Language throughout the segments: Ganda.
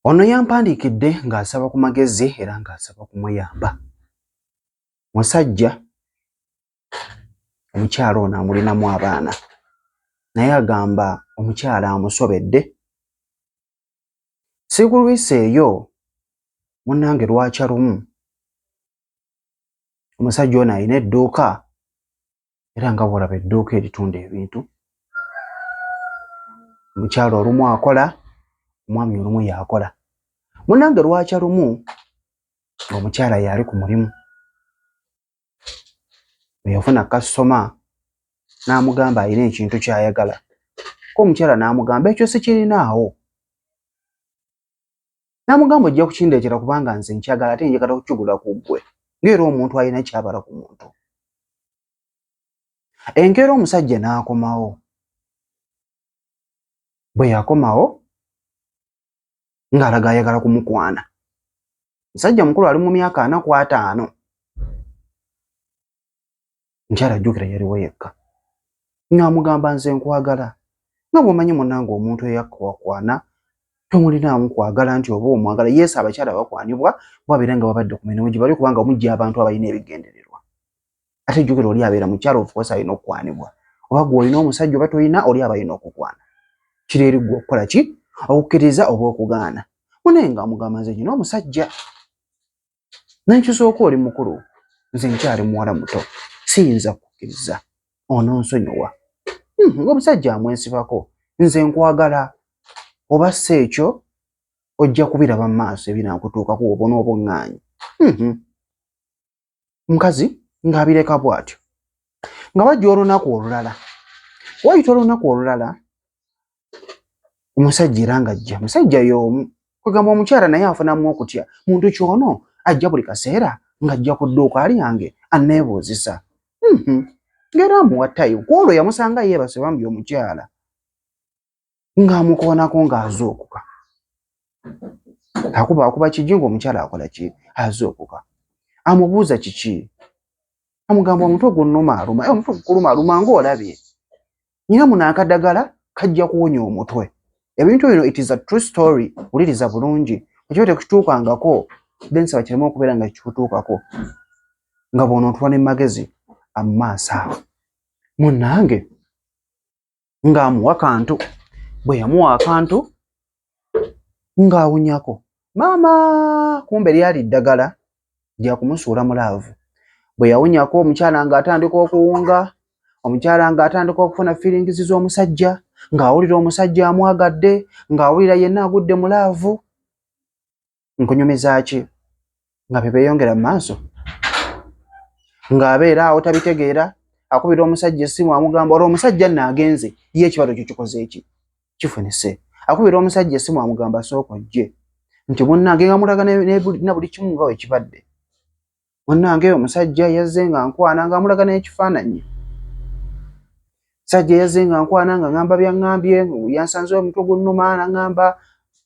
Ono yampandikidde ng'asaba ku magezi era ng'asaba kumuyamba. Musajja omukyala ono amulinamu abaana naye agamba omukyala amusobedde. Sikulwisa eyo munnange lwakya lumu omusajja ono alina edduuka era nga bw'olaba edduuka eritunda ebintu. Omukyala olumu akola, omwami olumu y'akola. Munnange lwakya lumu ng'omukyala yali ku mulimu bwe yafuna kasitoma n'amugamba alina ekintu ky'ayagala. Ko omukyala n'amugamba ekyo sikirinaawo. N'amugamba ojja kukindeetera kubanga nze nkyagala ate njagala kukigula ku ggwe ng'era omuntu alina ky'abala ku muntu. Enkeera omusajja n'akomawo. Bwe yakomawo ng'alaga ayagala kumukwana. Musajja mukulu ali mu myaka 45. Mukyala ajjukira yaliwo yekka. N'amugamba nze nkwagala. Nga bw'omanyi munnange omuntu eyakwakwana tomulinaamu kwagala nti oba omwagala. Yesu abakyala bakwanibwa babeera nga babadde ku mirimu gye bali kubanga mujja abantu abalina ebigendererwa. Ate jjukira oli abeera mukyala of course alina okukwanibwa. Oba gwe olina omusajja oba tolina oli abalina okukwana. Kiri eri ggwe okukola ki? Okukkiriza oba okugaana. Munaye ng'amugamba nze nyina omusajja. N'ekisooka oli mukulu, nze nkyali muwala muto. Siyinza kukkiriza. Ononsonyiwa. Ng'omusajja amwesibako. Nze nkwagala. Oba si ekyo ojja kubiraba mu maaso ebinaakutuukako oba n'obuŋŋaanyi. Omukazi ng'abireka bw'atyo. Nga bajja olunaku olulala. Wayita olunaku olulala, omusajja era ng'ajja. Musajja y'omu. Kwegamba omukyala naye afunamu okutya. Muntu kyono ajja buli kaseera ng'ajja ku dduuka lyange anneebuuzisa. Ng'era amuwa ttayimu. Ku olwo yamusanga yeebase bambi omukyala. Ng'amukoonako ng'azookuka. Akuba kigi ng'omukyala akola ki? Azookuka. Amubuuza kiki? Amugamba omutwe gunnuma aluma. Omutwe gukuluma aluma ng'olabye. Nina muno akadagala kajja kuwonya omutwe. Ebintu bino it is a true story. Wuliriza bulungi. Ekyo tekituukangako. Nsaba kireme okubeera nga kikutuukako. Nga bw'onootuwa ne magezi amaaso awo. Munnange ng'amuwa kantu. Bwe yamuwa akantu ng'awunyako. Maama! Kumbe lyali ddagala lya kumusuula mu laavu. Bwe yawunyako omukyala ng'atandika okuwunga, omukyala ng'atandika okufuna feelings z'omusajja, ng'awulira omusajja amwagadde, ng'awulira yenna agudde mu laavu. Nkunyumiza ki? Nga bye beeyongera mu maaso. Ng'abeera awo tabitegeera, akubira omusajja essimu amugamba olwo omusajja nno agenze, ye ekibalo kyo kikoze eki? Kifunise. Akubira omusajja essimu amugamba sooka ojje. Nti munnange nga mulaga na buli kimu nga bwe kibadde. Munnange omusajja yazze nga nkwana nga mulaga n'ekifaananyi. Sajja yazze nga nkwana nga ngamba byaŋŋambye, yansanzeewo omutwe gunnuma n'aŋŋamba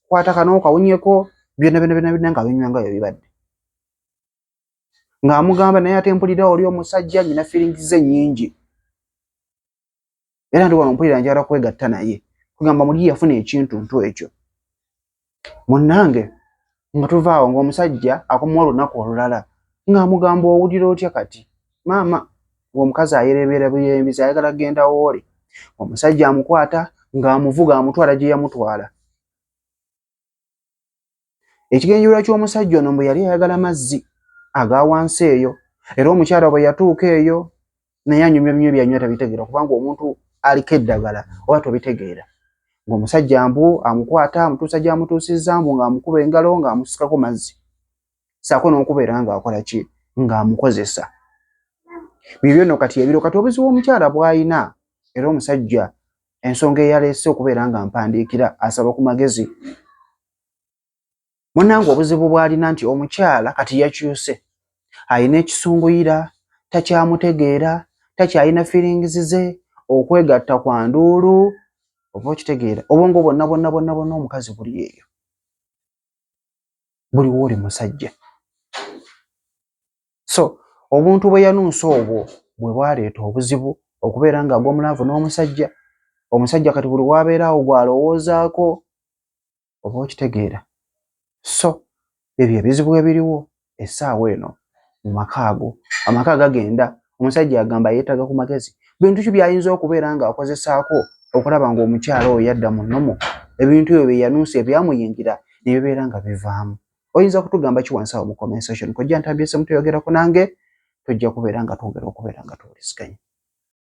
kwata kano kawunyeko, byonna nga binywa nga bwe bibadde. Ng'amugamba naye ate mpulira oli omusajja nnyina feelings ze nnyingi. Era ndi wano mpulira njagala kwegatta naye. Kugamba muli yafuna ekintu ekyo. Munnange nga tuva awo ng'omusajja akomawo olunaku olulala ng'amugamba owulira otya kati? Maama ng'omukazi ayereeberabuyembiza ayagala kugenda wooli. Omusajja amukwata ng'amuvuga amutwala gye yamutwala. Ekigenjerwa ky'omusajja ono bwe yali ayagala mazzi aga wansi eyo era omukyala bwe yatuuka eyo naye anyumya bimwe byanywa tabitegeera kubanga omuntu aliko eddagala oba tobitegeera. Ng'omusajja amukwata amutuusa gy'amutuusizza ng'amukuba engalo ng'amusikako mazzi. Ssaako n'okubeera ng'akola ki? Ng'amukozesa. Bibyo nno kati ebiro kati obuzibu omukyala bw'alina era omusajja ensonga eyaleese okubeera nga mpandiikira asaba ku magezi. Munnange obuzibu bw'alina nti omukyala kati yakyuse. Alina ekisunguyira, takyamutegeera, takyalina feelings ze, okwegatta kwa nduulu. Oba okitegeera obwongo bwonna omukazi buli eyo. Buli wooli musajja. So obuntu bwe yanuusa obwo bwe bwaleeta obuzibu okubeera ng'agwa mu laavu n'omusajja. Omusajja kati buli w'abeera awo gw'alowoozaako. Oba okitegeera. So ebyo ebizibu ebiriwo essaawa eno mu maka ago, amaka gagenda, omusajja agamba yeetaaga ku magezi. Bintu ki by'ayinza okubeera ng'akozesaako okulaba ng'omukyala oyo yadda mu nnomo, ebintu ebyo bye yanuusa ebyamuyingira ne bibeera nga bivaamu. Oyinza kutugamba ki wansi awo mu comment section? Kojja Ntambyese mutuyogerako nange, tujja kubeera nga twongera okubeera nga tuwuliziganya.